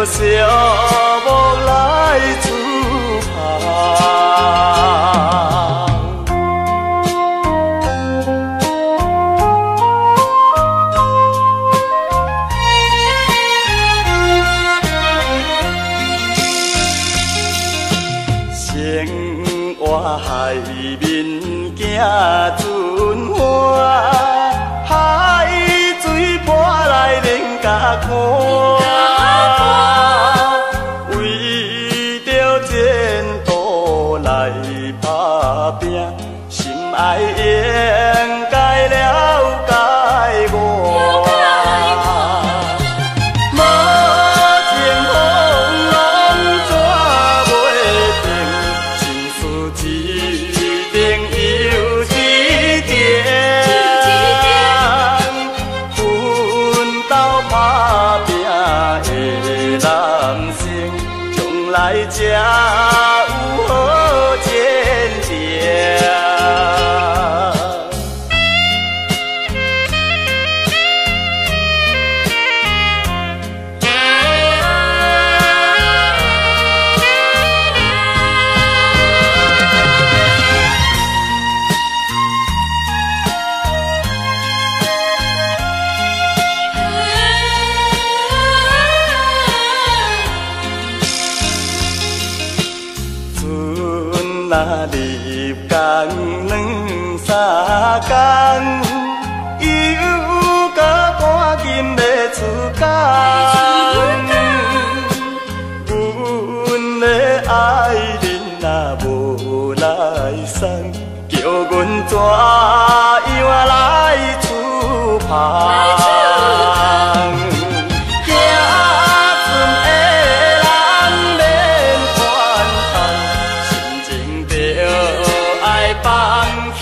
小木来出航。生活海面行船花，海水波来恁甲看。为着前途来打拼，心爱应该了解我。无情风浪怎袂平？心事一定有一点。奋斗打拼的男性，将来才有好前程。若入工两三工，又搁赶紧要出工。阮的爱人若无来送，叫阮怎样来出航？放弃